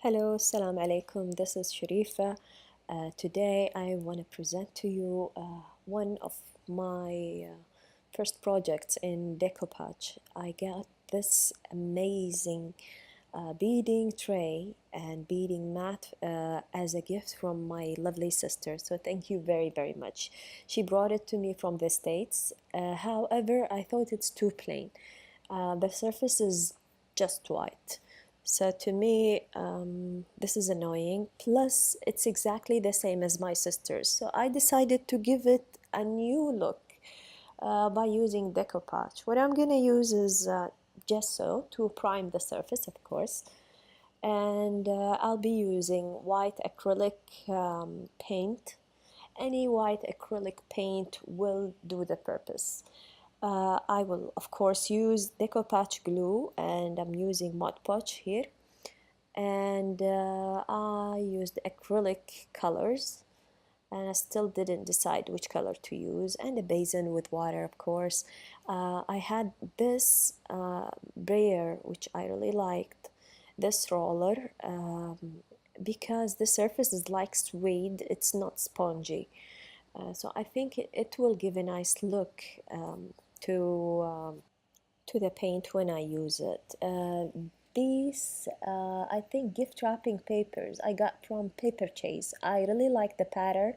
Hello, Assalamu alaikum. This is Sharefa. Today I want to present to you one of my first projects in Decoupage. I got this amazing beading tray and beading mat as a gift from my lovely sister. So thank you very, very much. She brought it to me from the States. However, I thought it's too plain. The surface is just white. So to me, this is annoying. Plus, it's exactly the same as my sister's. So I decided to give it a new look by using Decoupage. What I'm gonna use is gesso to prime the surface, of course. And I'll be using white acrylic paint. Any white acrylic paint will do the purpose. I will of course use Decoupage glue, and I'm using Mod Podge here, and I used acrylic colors, and I still didn't decide which color to use, and a basin with water, of course. I had this brayer which I really liked, this roller, because the surface is like suede, it's not spongy. So I think it will give a nice look to the paint when I use it. These I think gift wrapping papers I got from Paper Chase. I really like the pattern.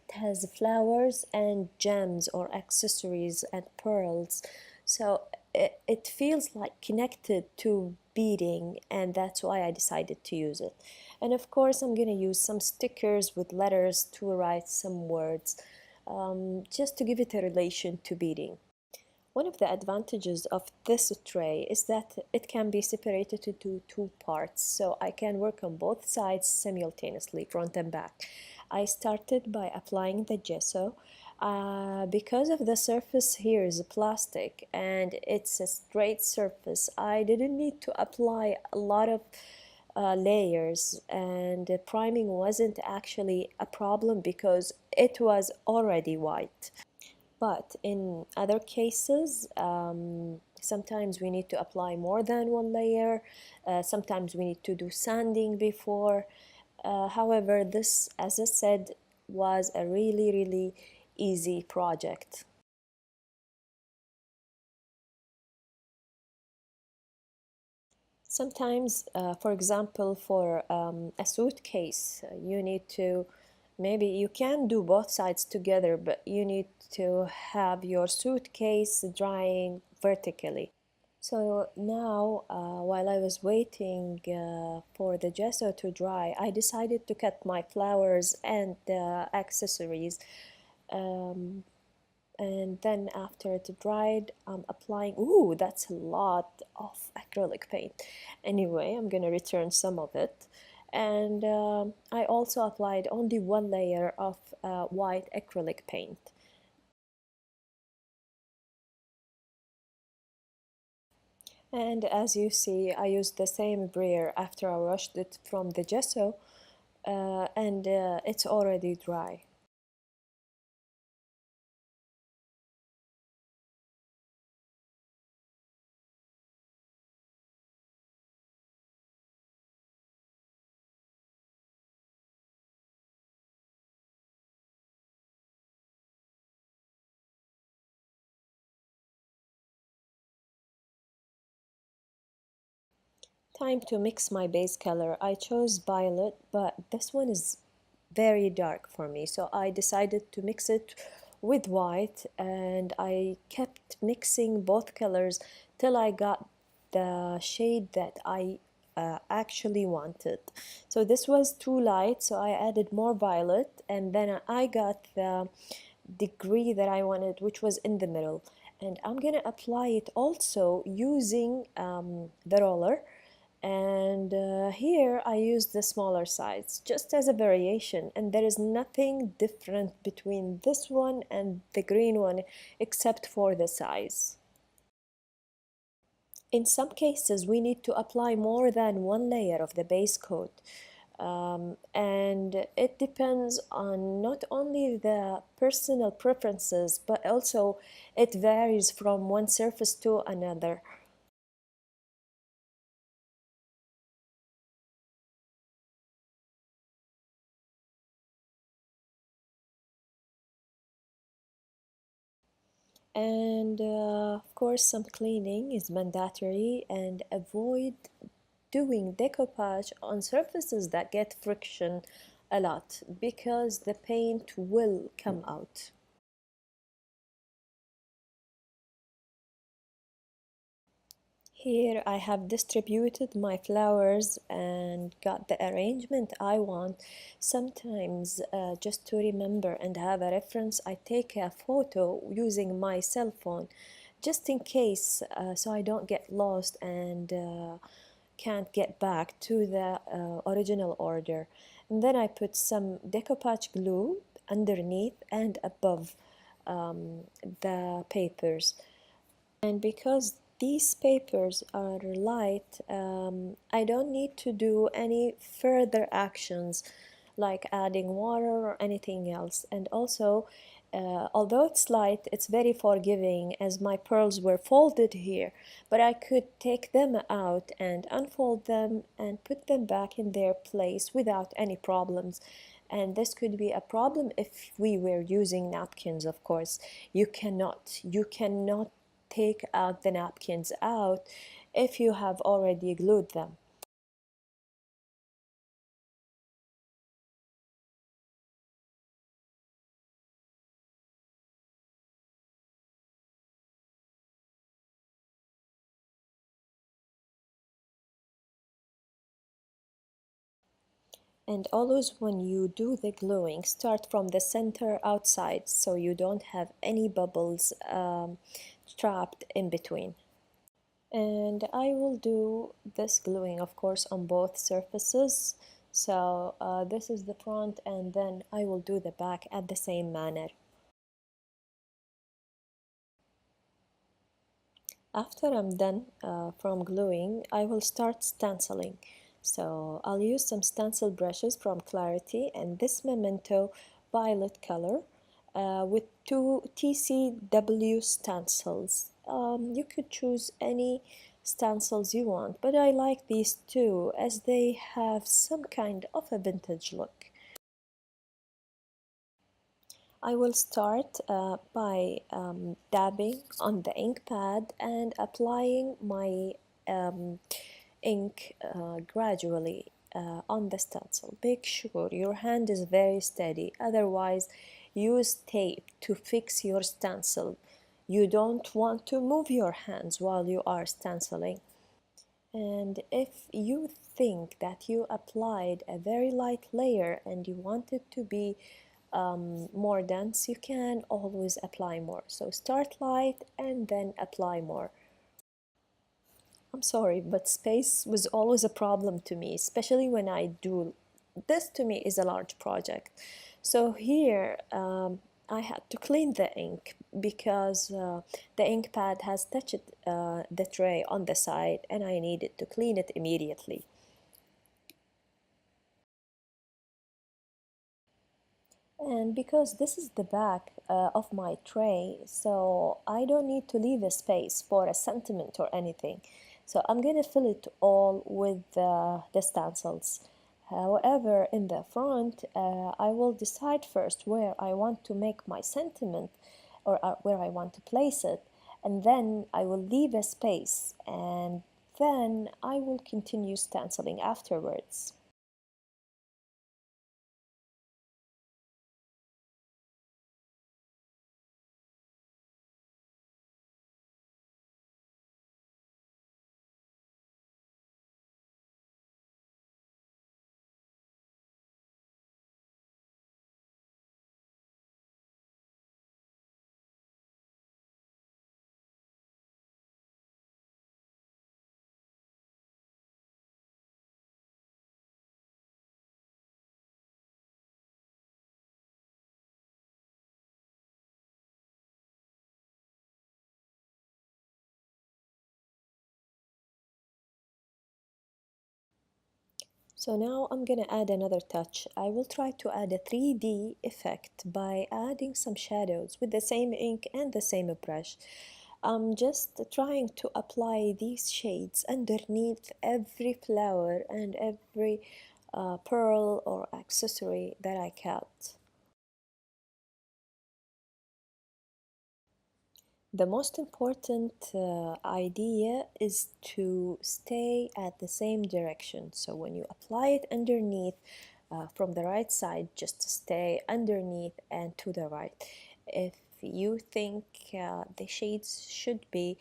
It has flowers and gems or accessories and pearls, so it feels like connected to beading, and that's why I decided to use it. And of course I'm gonna use some stickers with letters to write some words, just to give it a relation to beading. One of the advantages of this tray is that it can be separated into two parts, so I can work on both sides simultaneously, front and back. I started by applying the gesso. Because of the surface here is plastic and it's a straight surface, I didn't need to apply a lot of layers, and priming wasn't actually a problem because it was already white. But in other cases, sometimes we need to apply more than one layer. Sometimes we need to do sanding before. However, this, as I said, was a really, really easy project. Sometimes, for example, for a suitcase, you need to, maybe you can do both sides together, but you need to have your suitcase drying vertically. So now, while I was waiting for the gesso to dry, I decided to cut my flowers and accessories. Um, and then after it dried, I'm applying, ooh, that's a lot of acrylic paint. Anyway, I'm gonna return some of it. And I also applied only one layer of white acrylic paint. And as you see, I used the same brayer after I washed it from the gesso, and it's already dry. Time to mix my base color. I chose violet, but this one is very dark for me, so I decided to mix it with white, and I kept mixing both colors till I got the shade that I actually wanted. So this was too light, so I added more violet, and then I got the degree that I wanted, which was in the middle. And I'm gonna apply it also using the roller, and here I use the smaller size just as a variation, and there is nothing different between this one and the green one except for the size. In some cases we need to apply more than one layer of the base coat, and it depends on not only the personal preferences, but also it varies from one surface to another. And of course some cleaning is mandatory, and avoid doing decoupage on surfaces that get friction a lot because the paint will come out. Here I have distributed my flowers and got the arrangement I want. Sometimes just to remember and have a reference, I take a photo using my cell phone just in case, so I don't get lost and can't get back to the original order. And then I put some decoupage glue underneath and above the papers. And because these papers are light, I don't need to do any further actions like adding water or anything else. And also, although it's light, it's very forgiving as my pearls were folded here, but I could take them out and unfold them and put them back in their place without any problems. And this could be a problem if we were using napkins, of course. You cannot take out the napkins out if you have already glued them. And always when you do the gluing, start from the center outside so you don't have any bubbles trapped in between. And I will do this gluing, of course, on both surfaces. So this is the front, and then I will do the back at the same manner. After I'm done from gluing, I will start stenciling. So I'll use some stencil brushes from Clarity and this Memento violet color with two TCW stencils. You could choose any stencils you want, but I like these two as they have some kind of a vintage look. I will start by dabbing on the ink pad and applying my ink gradually on the stencil. Make sure your hand is very steady, otherwise use tape to fix your stencil. You don't want to move your hands while you are stenciling. And if you think that you applied a very light layer and you want it to be more dense, you can always apply more. So start light and then apply more. I'm sorry, but space was always a problem to me, especially when I do this. To me is a large project. So here I had to clean the ink because the ink pad has touched the tray on the side and I needed to clean it immediately. And because this is the back of my tray, so I don't need to leave a space for a sentiment or anything. So I'm gonna fill it all with the stencils. However, in the front, I will decide first where I want to make my sentiment or where I want to place it, and then I will leave a space, and then I will continue stenciling afterwards. So now I'm gonna add another touch. I will try to add a 3D effect by adding some shadows with the same ink and the same brush. I'm just trying to apply these shades underneath every flower and every pearl or accessory that I cut. The most important idea is to stay at the same direction. So when you apply it underneath from the right side, just stay underneath and to the right. If you think the shades should be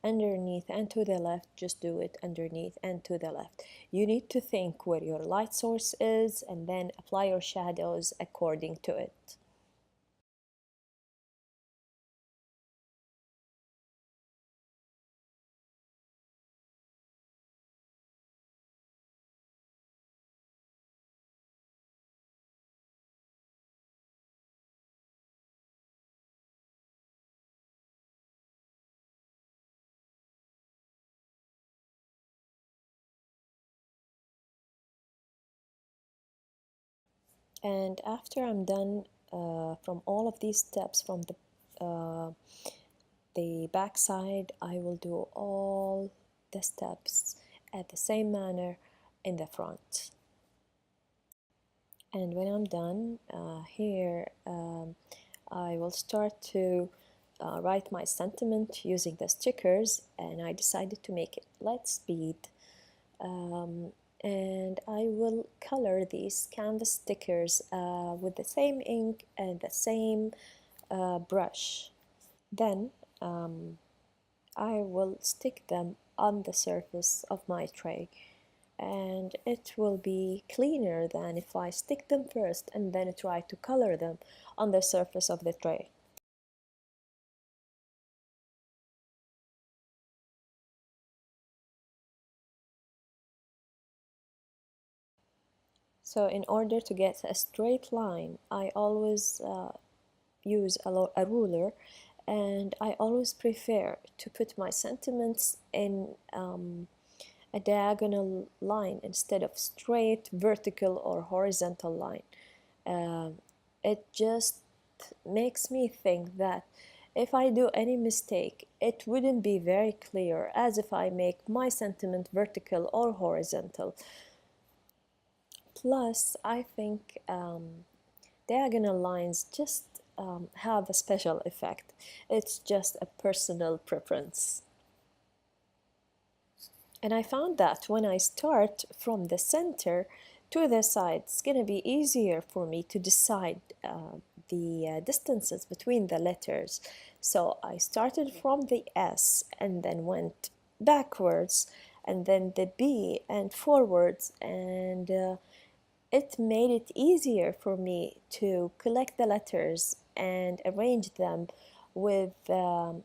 underneath and to the left, just do it underneath and to the left. You need to think where your light source is and then apply your shadows according to it. And after I'm done from all of these steps from the back side, I will do all the steps at the same manner in the front. And when I'm done here, I will start to write my sentiment using the stickers, and I decided to make it let's bead. And I will color these canvas stickers with the same ink and the same brush. Then I will stick them on the surface of my tray, and it will be cleaner than if I stick them first and then try to color them on the surface of the tray. So in order to get a straight line, I always use a ruler, and I always prefer to put my sentiments in a diagonal line instead of straight vertical or horizontal line. It just makes me think that if I do any mistake, it wouldn't be very clear as if I make my sentiment vertical or horizontal. Plus, I think diagonal lines just have a special effect. It's just a personal preference. And I found that when I start from the center to the side, it's going to be easier for me to decide the distances between the letters. So I started from the S and then went backwards, and then the B and forwards, and it made it easier for me to collect the letters and arrange them with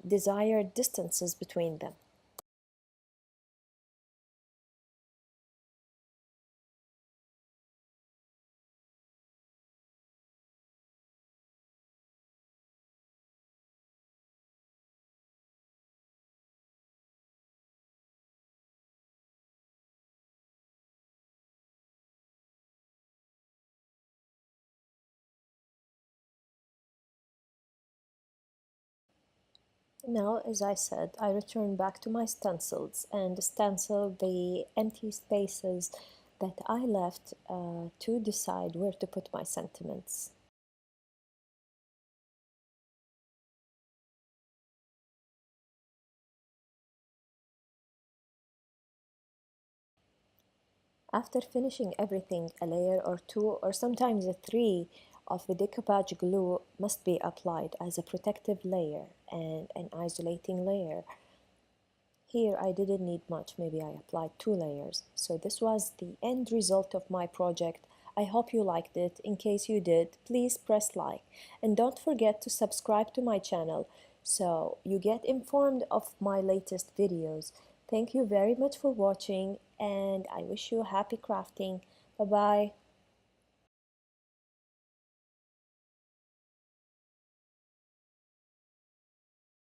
desired distances between them. Now, as I said, I return back to my stencils and stencil the empty spaces that I left to decide where to put my sentiments. After finishing everything, a layer or two or sometimes a three of the decoupage glue must be applied as a protective layer and an isolating layer. Here I didn't need much, maybe I applied 2 layers. So this was the end result of my project. I hope you liked it. In case you did, please press like. And don't forget to subscribe to my channel so you get informed of my latest videos. Thank you very much for watching, and I wish you happy crafting. Bye bye.